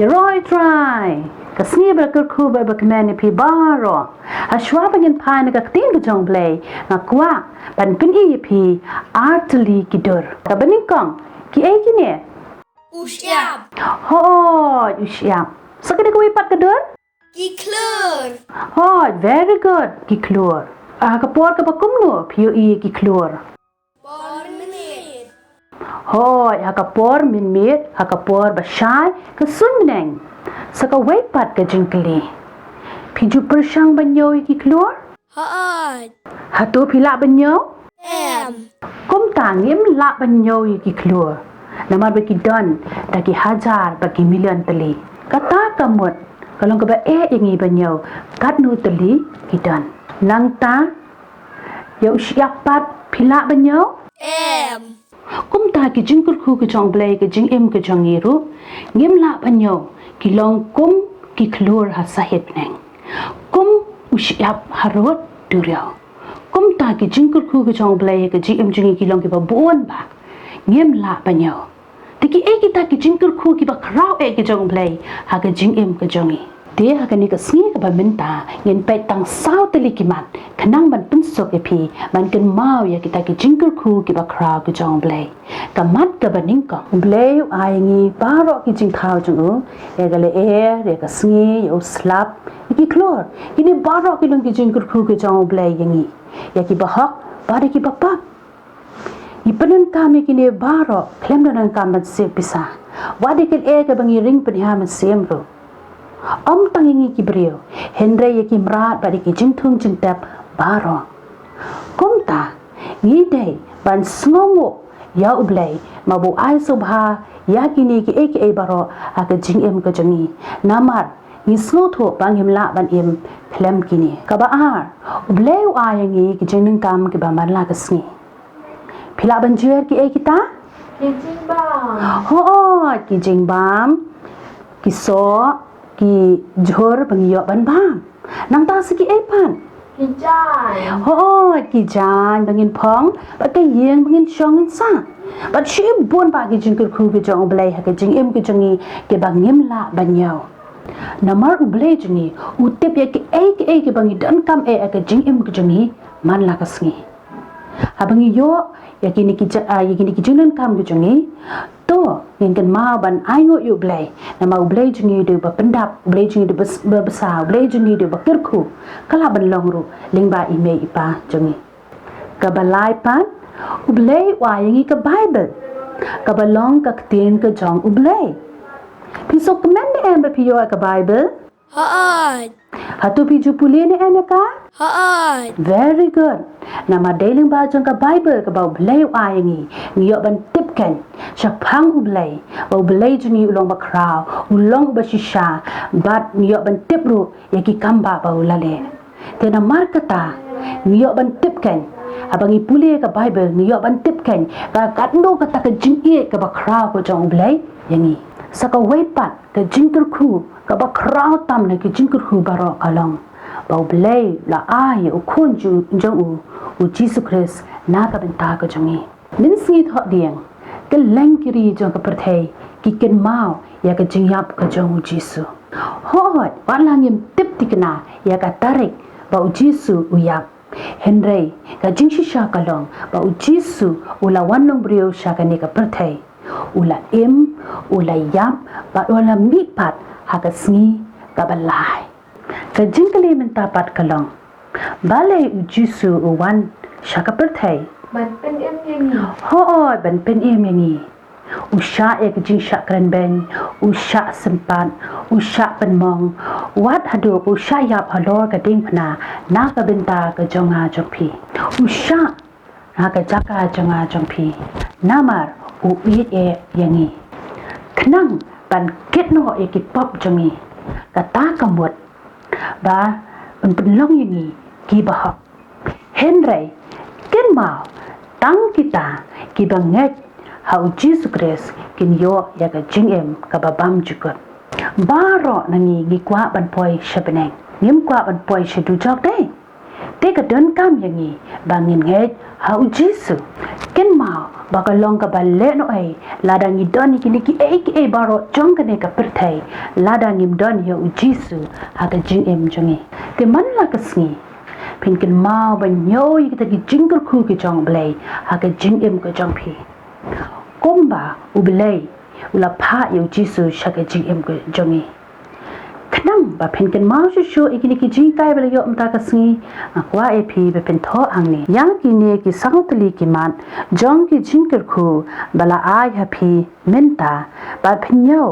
ya roi try ka sni ba jingkyrkhu ba ba kmen pi baro ashwa bangin pai na ka tin ka jong blei na kwa ban pin I pi artli kidur ka baning kong ki ai ki ne usyap usyap sakade ko ipat kidur ki klur very good ki klur ka por ka ba kumlo pi ki klur por minit hakapor minmit hakapor bashay ka sungneng saka weipat ka jingkli piju persang banyo ki klur hatu pila banyo kum tangim la banyo ki klur namar ba ki don ta ki hajar ba ki million tali kata kamut kalong ka ba ingi banyo kat nu tali ki don nang ta yo siapat pila banyo kum ta ki jingkyrkhu ki jong blei ki jing im ki jong iru ngim la banyo ki long kum ki klur ha sahit neng kum usyap harot duryo kum ta ki jingkyrkhu ki jong blei ki jing im jing ki long ki ba buon ba ngim la banyo tiki e kita ki jingkyrkhu ki ba krau e ki jong blei ha ki jing im ki jong I dia ha ni ka sni ka ba minta ngin pe tang sao teli ki mat kanang ban pun sok e pi man kan mau ya kita ki jingkyrkhu ki ba krau ki jong blei ka mat ka ba ning ka blei ai ngi baro ki jing thau jung e ga le re ka sni yo slap ki klor ini baro ki long ki jingkyrkhu ki jong blei yangi ya ki ba hok ba ki ba pa ipanan kami kini baro klem dan kam ban se pisa wadi kel ka bangi ring penha man semro Om tangingi ki brio Henry ki mrat bari ki jingthung jingtap baro kumta ngi dei ban sngomo ya U Blei mabu ai subha ya kini ki aka baro aka jing em ka jangi namar ni sno tho bangim la ban em klem kini ka ba ar U Blei ayangi ki jingning kam ki ba man la ka sngi phila ban jer ki kita ki jingbam ki jingbam ki so ki jhor bangyo ban bam nang ta siki epan ki jan ki jan bangin phong ba ka yeng bangin chong in sa ba chi bon ba ki jingkyrkhu ki jong blei ha ki jing em ki jongi ke bangim la banyo namar U Blei jongi u tep ya ki ki bangi dan kam ka jing em ki jongi man la ka sngi habangi yo yakini ki jingnan kam ki jongi to ngin kan ma ban aingo U Blei nama U Blei jongi de ba pendap U Blei jongi de besa U Blei jongi de ba kirkhu kala ban longru lingba ime ipa jongi ka balai pan U Blei wa yangi ka Baibl ka balong ka tin ka jong U Blei pisok kemen ne em ba piyo ka Baibl hatu piju puli ne em ka very good nama deling ba jong ka Bible ka ba U Blei ayangi ngiyo ban tipken syapang U Blei ba U Blei jongi ulong ba krau ulong ba shisha bat ngiyo ban tipru yaki kamba ba ulale tena markata ngiyo ban tipken abangi puli ka Bible ngiyo ban tipken ka katno ka ta ka jingi ka ba krau ko jong U Blei yangi saka weipat ka jingkyrkhu ka ba krau tam na ki jingkyrkhu baro kalong ba U Blei la ai u khon ju jong u Jesus Christ na ka benta ka jongi nin singi tho dieng ke leng kiri jong ka perthei ki ken mau ya ka jingyap ka jong u Jesus hot walangim tip tikna ya ka tarik ba u Jesus u yap Henry ka jingshi sha kalong ba u Jesus ula wanlong brio sha ka ne ka perthei ula ula yap ba ula mipat ha ka sngi ka balai ka jingkali menta pat kalong balai u Jesus u wan sha ka perthei ban pen em yangi ban pen em yangi usha ek jing sha kran ben usha sempat usha penmong wat hadu usha yap halor ka ding phna na ka benta ka jonga jongphi usha na ka jaka jonga jongphi namar u e yangi khnang ban ketno e ki pop jongi ka ta kamut ba pen long yangi ki ba Henry ken mau tang kita ki banget how Jesus Christ kin yo ya ka jing em ka babam jukot baro nangi gi kwa ban poi shabeneng nim kwa ban poi shedu jok dei te ka don kam yangi bangin nge hau Jesu ken mau bakalong ka balle no ai ladang idon kini ki e baro jong kane ka perthai ladang im don yo Jesu ha ka jing em jongi te man la ka sngi pin ken mau ban yo yi ta ki jingkyrkhu ki jong Blei ha ka jing em ka jong phi komba U Blei ula pha yo Jesu sha ka jing em ka jongi Khynnah ba pen ken mau shu ikini ki jing kai bela yo mta ka sngi akwa e phi be pen tho angni yang ki ne ki sautli ki man jong ki jingkyrkhu bala ai ha phi menta ba pen yo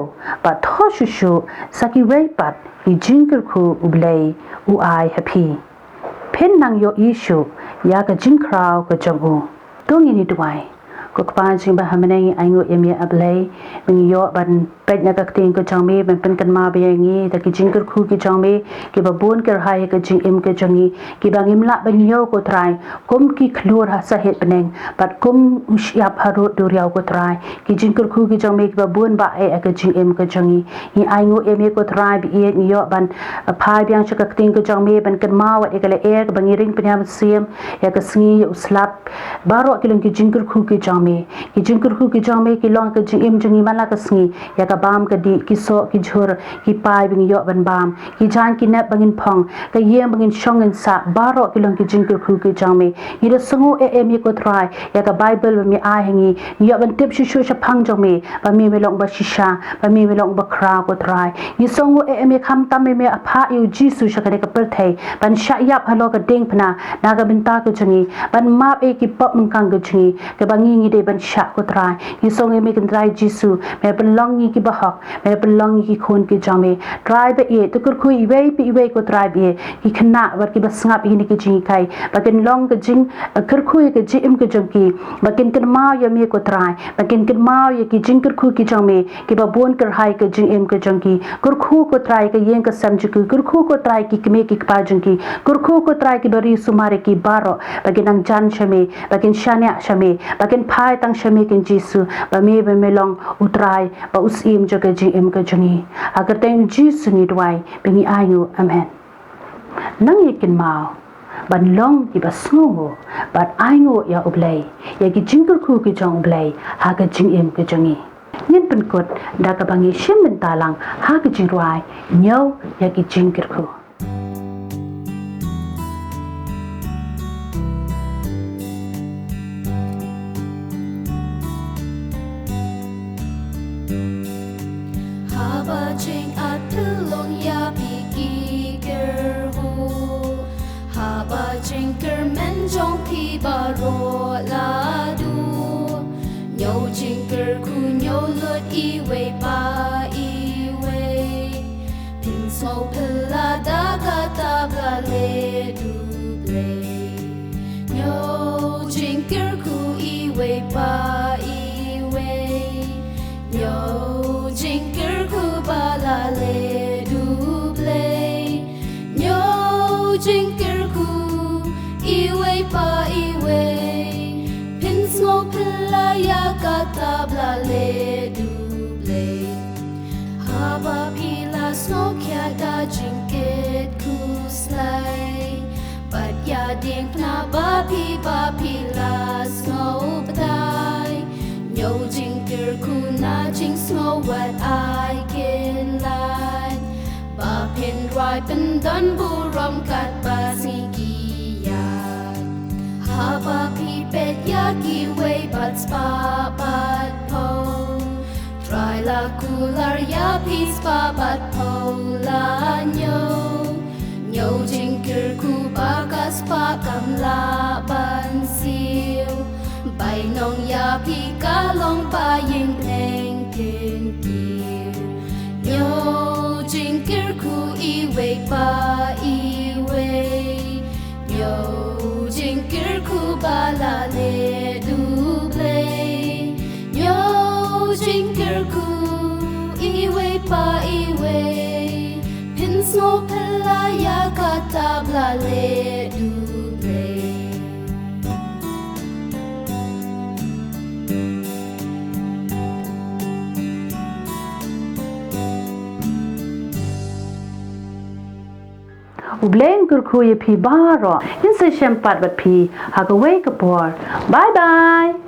ba tho shu saki wei pat ki jingkyrkhu U Blei u ai ha phi pen nang yo ishu ya ka jingkrao ka jong u tong ni twai ko pa jing ba hamnai aingo emia Blei ngi yo ban pet na ka ting ko jong me ban pen kan ma be ngi ta ki jingkyrkhu ki jong me ki ba bon ker hai ka jing em ka jongi ki ba ngim la ban yo ko trai kum ki khlur ha sa het peneng pat kum ushya pharo dur yaw ko trai ki jingkyrkhu ki jong me ki ba bon ba e ka jing em ka jongi ni aingo emia ko trai bi e ni yo ban phai byang cha ka ting ko jong me ban kan ma wa e ka le e ka bangi ring pnyam siam ya ka sngi uslap baro kilong ki jingkyrkhu ki jong me ki jingkyrkhu ki jong me ki long ka jing em jongi mala ka sngi ya ka bam ka di ki so ki jhur ki pai bing yo ban bam ki jan ki nap bangin phong ka yem bangin shong in sa baro ki long ki jingkyrkhu ki jong me ni de sungu e mi ko try ya ka Baibl mi a hangi ni yo ban tip shu shu sha phang jong me ba mi me long ba shisha ba mi me long ba kra ko try ni sungu e mi kham tam me a pha yu Jesu sha ka de ka per thai ban sha yap halo ka ding phna na ga bin ta ko changi ban map e ki pop mun kang ko changi ka bangi ni de ban sha ko try ni song e mi kan try Jesu me ban long ni ki bahak me belong ki khon ki jame tribe e to kur khu iwe pi iwe ko tribe e ki Khynnah war ki basngap ni ki jing kai bakin long ke jing kur khu ke jim ke jong ki bakin ken ma ya me ko trai bakin ken ma ya ki jing kur khu ki jame ki ba bon kar hai ke jing em ke jong ki kur khu ko trai ke yeng ka sam ju kur khu ko trai ki kme ki pa jong ki kur khu ko trai ki bari sumare ki baro bakin ang jan shame bakin shania shame bakin phai tang shame kin Jesu ba me long utrai ba us im jo ke jing em ka jongi agar teng Jesu ni dwai bengi ayu amen nang yikin mau ban long ki basngo bat aingo ya U Blei ya ki jingkyrkhu ki jong U Blei ha ka jing em ka jongi nyen pen kot da ka bangi shim ben talang ha ka jing rwai nyo ya ki jingkyrkhu Jing at tulong ya jingkyrkhu haba jingkyrmen jong thi baro la du nyo jingkyrkhu nyo lut iwe pa iwe pin so pla da ka ta bla le du Blei nyo jingkyrkhu iwe pa iwe nyo jingkyrkhu bala le du Blei nyo jingkyrkhu iwe pa iwe pin smo pla ya ka ta bla le du Blei haba pila sno kya da jingkyrkhu slai but ya ding pna ba pila sno badai nyo jingkyrkhu na jing snow what I can like ba pin right pen don bu rom kat ba sigi ya ha ba pi pet ya ki way but spa but po try la cooler ya peace pa but po la nyo jingkyrkhu ba kas pa kam la ban siu Bai nong ya pi ka long pa yin pleng kin kiu nyo jingkyrkhu iwe pa iwe nyo jingkyrkhu ba la le du Blei nyo jingkyrkhu iwe pa iwe pin smo pla ya ka ta bla le du Blei U Blei jingkyrkhu ye phi ba ro in se shem pat bat phi ha ka wei ka por. Bye bye.